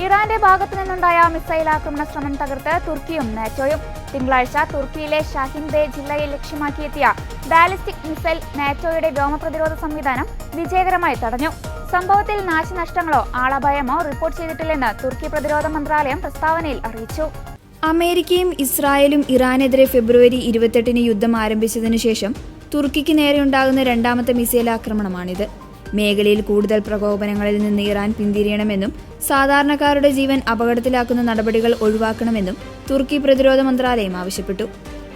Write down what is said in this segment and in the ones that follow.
ഇറാന്റെ ഭാഗത്തു നിന്നുണ്ടായ മിസൈൽ ആക്രമണ ശ്രമം തകർത്ത് തുർക്കിയും നാറ്റോയും. തിങ്കളാഴ്ച തുർക്കിയിലെ ഷാഹിൻ ബേ ജില്ലയിൽ ലക്ഷ്യമാക്കിയെത്തിയ ബാലിസ്റ്റിക് മിസൈൽ നാറ്റോയുടെ വ്യോമപ്രതിരോധ സംവിധാനം വിജയകരമായി തടഞ്ഞു. സംഭവത്തിൽ നാശനഷ്ടങ്ങളോ ആളപായമോ റിപ്പോർട്ട് ചെയ്തിട്ടില്ലെന്ന് തുർക്കി പ്രതിരോധ മന്ത്രാലയം പ്രസ്താവനയിൽ അറിയിച്ചു. അമേരിക്കയും ഇസ്രായേലും ഇറാനെതിരെ ഫെബ്രുവരി 28-ന് യുദ്ധം ആരംഭിച്ചതിനു ശേഷം തുർക്കിക്ക് നേരെയുണ്ടാകുന്ന രണ്ടാമത്തെ മിസൈൽ ആക്രമണമാണിത്. മേഖലയിൽ കൂടുതൽ പ്രകോപനങ്ങളിൽ നിന്ന് ഇറാൻ പിന്തിരിയണമെന്നും സാധാരണക്കാരുടെ ജീവൻ അപകടത്തിലാക്കുന്ന നടപടികൾ ഒഴിവാക്കണമെന്നും തുർക്കി പ്രതിരോധ മന്ത്രാലയം ആവശ്യപ്പെട്ടു.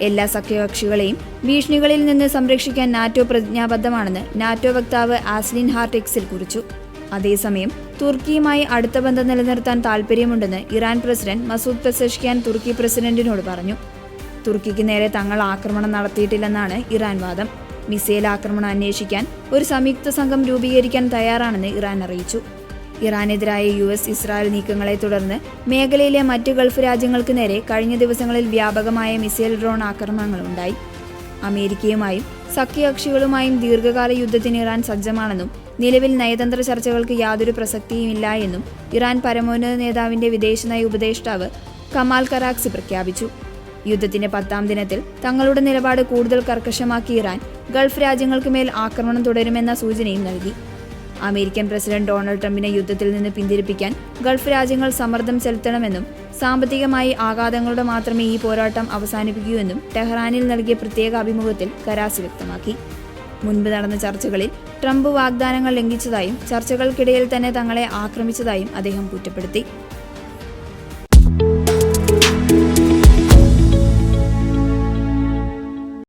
എല്ലാ സഖ്യകക്ഷികളെയും ഭീഷണികളിൽ നിന്ന് സംരക്ഷിക്കാൻ നാറ്റോ പ്രതിജ്ഞാബദ്ധമാണെന്ന് നാറ്റോ വക്താവ് ആസ്ലിൻ ഹാർട്ട് എക്സിൽ കുറിച്ചു. അതേസമയം തുർക്കിയുമായി അടുത്ത ബന്ധം നിലനിർത്താൻ താൽപ്പര്യമുണ്ടെന്ന് ഇറാൻ പ്രസിഡന്റ് മസൂദ് പെസഷ്കിയാൻ തുർക്കി പ്രസിഡന്റിനോട് പറഞ്ഞു. തുർക്കിക്ക് നേരെ തങ്ങൾ ആക്രമണം നടത്തിയിട്ടില്ലെന്നാണ് ഇറാൻ വാദം. മിസൈൽ ആക്രമണം അന്വേഷിക്കാൻ ഒരു സംയുക്ത സംഘം രൂപീകരിക്കാൻ തയ്യാറാണെന്ന് ഇറാൻ അറിയിച്ചു. ഇറാനെതിരായ US-ഇസ്രായേൽ നീക്കങ്ങളെ തുടർന്ന് മേഖലയിലെ മറ്റ് ഗൾഫ് രാജ്യങ്ങൾക്ക് നേരെ കഴിഞ്ഞ ദിവസങ്ങളിൽ വ്യാപകമായ മിസൈൽ ഡ്രോൺ ആക്രമണങ്ങളുണ്ടായി. അമേരിക്കയുമായും സഖ്യകക്ഷികളുമായും ദീർഘകാല യുദ്ധത്തിന് ഇറാൻ സജ്ജമാണെന്നും നിലവിൽ നയതന്ത്ര ചർച്ചകൾക്ക് യാതൊരു പ്രസക്തിയുമില്ല എന്നും ഇറാൻ പരമോന്നത നേതാവിന്റെ വിദേശനയ ഉപദേഷ്ടാവ് കമാൽ കറാക്സി പ്രഖ്യാപിച്ചു. യുദ്ധത്തിന്റെ 10ാം ദിനത്തിൽ തങ്ങളുടെ നിലപാട് കൂടുതൽ കർക്കശമാക്കി ഇറാൻ ഗൾഫ് രാജ്യങ്ങൾക്ക് മേൽ ആക്രമണം തുടരുമെന്ന സൂചനയും നൽകി. അമേരിക്കൻ പ്രസിഡന്റ് ഡൊണാൾഡ് ട്രംപിനെ യുദ്ധത്തിൽ നിന്ന് പിന്തിരിപ്പിക്കാൻ ഗൾഫ് രാജ്യങ്ങൾ സമ്മർദ്ദം ചെലുത്തണമെന്നും സാമ്പത്തികമായി ആഘാതങ്ങളുടെ മാത്രമേ ഈ പോരാട്ടം അവസാനിപ്പിക്കൂ എന്നും ടെഹ്റാനിൽ നൽകിയ പ്രത്യേക അഭിമുഖത്തിൽ കറാസി വ്യക്തമാക്കി. മുൻപ് നടന്ന ചർച്ചകളിൽ ട്രംപ് വാഗ്ദാനങ്ങൾ ലംഘിച്ചതായും ചർച്ചകൾക്കിടയിൽ തന്നെ തങ്ങളെ ആക്രമിച്ചതായും അദ്ദേഹം കുറ്റപ്പെടുത്തി.